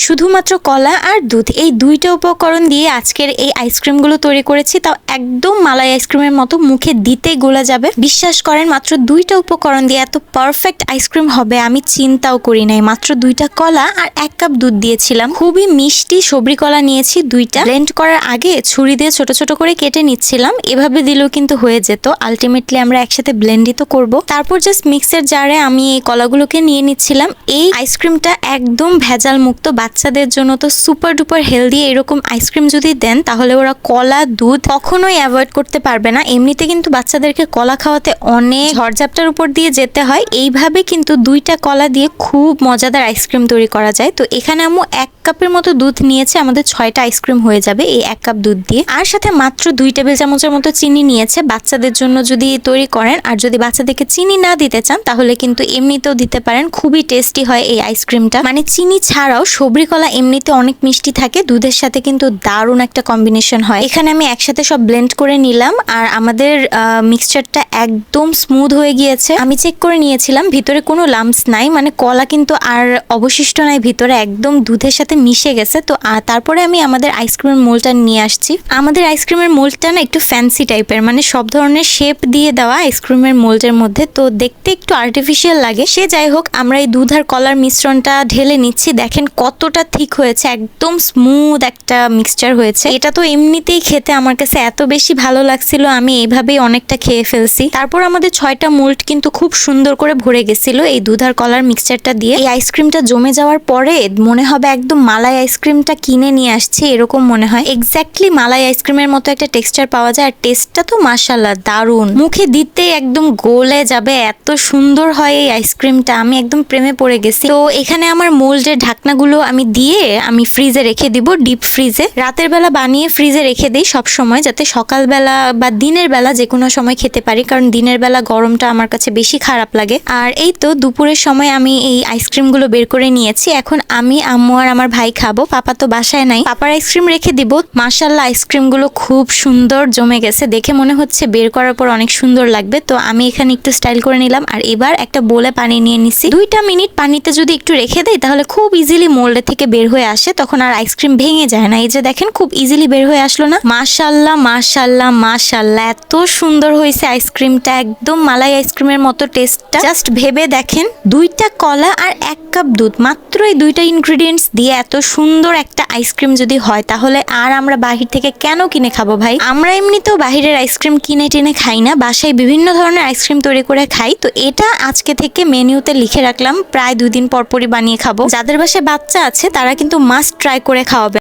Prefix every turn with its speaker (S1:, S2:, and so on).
S1: শুধুমাত্র কলা আর দুধ, এই দুইটা উপকরণ দিয়ে আজকের এই আইসক্রিমগুলো তৈরি করেছি। তাও একদম মালাই আইসক্রিমের মতো, মুখে দিতে গলে যাবে। বিশ্বাস করেন, মাত্র দুইটা উপকরণ দিয়ে এত পারফেক্ট আইসক্রিম হবে আমি চিন্তাও করি নাই। মাত্র দুইটা কলা আর 1 কাপ দুধ দিয়েছিলাম। খুবই মিষ্টি সবরি কলা নিয়েছি দুইটা। ব্লেন্ড করার আগে ছুরি দিয়ে ছোট ছোট করে কেটে নিচ্ছিলাম, এভাবে দিলেও কিন্তু হয়ে যেত। আলটিমেটলি আমরা একসাথে ব্লেন্ডই তো করবো। তারপর জাস্ট মিক্সার জারে আমি এই কলাগুলোকে নিয়ে নিচ্ছিলাম। এই আইসক্রিমটা একদম ভেজাল মুক্ত, বাচ্চাদের জন্য তো সুপার ডুপার হেলদি। এরকম আইসক্রিম যদি দেন তাহলে ওরা কলা দুধ কখনোই অ্যাভয়েড করতে পারবে না। এমনিতে কিন্তু বাচ্চাদেরকে কলা খাওয়াতে অনেক ঝড়ঝাপটার উপর দিয়ে যেতে হয়, এইভাবে কিন্তু দুইটা কলা দিয়ে খুব মজাদার আইসক্রিম তৈরি করা যায়। তো এখানে আম্মু 1 কাপের মতো দুধ নিয়েছে, আমাদের 6টা আইসক্রিম হয়ে যাবে এই 1 কাপ দুধ দিয়ে। আর সাথে মাত্র 2 টেবিল চামচের মতো চিনি নিয়েছে। বাচ্চাদের জন্য যদি তৈরি করেন আর যদি বাচ্চাদেরকে চিনি না দিতে চান তাহলে কিন্তু এমনিতেও দিতে পারেন। খুবই টেস্টি হয় এই আইসক্রিমটা। মানে চিনি ছাড়াও সবরি কলা এমনিতে অনেক মিষ্টি থাকে, দুধের সাথে কিন্তু দারুণ একটা কম্বিনেশন হয়। এখানে আমি একসাথে সব ব্লেন্ড করে নিলাম আর আমাদের মিক্সচারটা একদম স্মুথ হয়ে গিয়েছে। আমি চেক করে নিয়েছিলাম ভিতরে কোনো লাম্পস নাই, মানে কলা কিন্তু আর অবশিষ্ট নাই ভিতরে, একদম দুধের সাথে মিশে গেছে। তো তারপরে আমি আমাদের আইসক্রিমের মোল্ডটা নিয়ে আসছি। আমাদের আইসক্রিমের মোল্ডটা না একটু ফ্যান্সি টাইপের, মানে সব ধরনের শেপ দিয়ে দেওয়া আইসক্রিমের মোল্ডের মধ্যে, তো দেখতে একটু আর্টিফিশিয়াল লাগে। সে যাই হোক, আমরা এই দুধ আর কলার মিশ্রণটা ঢেলে নিচ্ছি। দেখেন কতটা থিক হয়েছে, একদম স্মুথ একটা মিক্সচার হয়েছে। এটা তো এমনিতেই খেতে আমার কাছে এত বেশি ভালো লাগছিল, আমি এইভাবেই অনেকটা খেয়ে ফেলছি। তারপর আমাদের 6টা মোল্ড কিন্তু খুব সুন্দর করে ভরে গেছিল এই দুধ আর কলার মিক্সচারটা দিয়ে। এই আইসক্রিমটা জমে যাওয়ার পরে মনে হবে একদম মালাই আইসক্রিমটা কিনে নিয়ে আসছি, এরকম মনে হয়। এক্স্যাক্টলি মালাই আইসক্রিমের মতো একটা টেক্সচার পাওয়া যায়। আর টেস্টটা তো মাশাআল্লাহ দারুণ, মুখে দিতে একদম গলে যাবে, এত সুন্দর হয় এই আইসক্রিমটা। আমি একদম প্রেমে পড়ে গেছি। তো এখানে আমার মোল্ডের ঢাকনাগুলো আমি দিয়ে আমি ফ্রিজে রেখে দিব, ডিপ ফ্রিজে। রাতের বেলা বানিয়ে ফ্রিজে রেখে দিই সব সময়, যাতে সকালবেলা বা দিনের বেলা যে কোনো সময় খেতে পারি, কারণ দিনের বেলা গরমটা আমার কাছে বেশি খারাপ লাগে। আর এই তো দুপুরের সময় আমি এই আইসক্রিমগুলো বের করে নিয়েছি। এখন আমি, আম্মু আর আমার ভাই খাবো। পাপা তো বাসায় নাই, পাপার আইসক্রিম রেখে দিব। মাশাআল্লাহ আইসক্রিমগুলো খুব সুন্দর জমে গেছে, দেখে মনে হচ্ছে বের করার পর অনেক সুন্দর লাগবে। তো আমি এখানে একটু স্টাইল করে নিলাম আর এবার একটা বোলে পানি নিয়ে নিছি। 2টা মিনিট পানিতে যদি একটু রেখে দেই তাহলে খুব ইজিলি মোল্ডে থেকে বের হয়ে আসে, তখন আর আইসক্রিম ভেঙে যায় না। এই যে দেখেন খুব ইজিলি বের হয়ে আসলো না? মাশাআল্লাহ মাশাআল্লাহ মাশাআল্লাহ, এত সুন্দর হয়েছে আইসক্রিমটা, একদম মালাই আইসক্রিমের মতো টেস্টটা। জাস্ট ভেবে দেখেন, 2টা কলা আর 1 কাপ দুধ, মাত্র এই 2টা ইনগ্রেডিয়েন্টস দিয়ে এত সুন্দর একটা আইসক্রিম যদি হয় তাহলে আর আমরা বাহির থেকে কেন কিনে খাবো ভাই? আমরা এমনিতেও বাহিরের আইসক্রিম কিনে টেনে খাই না, বাসায় বিভিন্ন ধরনের আইসক্রিম তৈরি করে খাই। তো এটা আজকে থেকে মেনুতে লিখে রাখলাম, প্রায় 2 দিন পর পরই বানিয়ে খাবো। যাদের বাসায় বাচ্চা আছে তারা কিন্তু মাস্ট ট্রাই করে খাওয়াবে।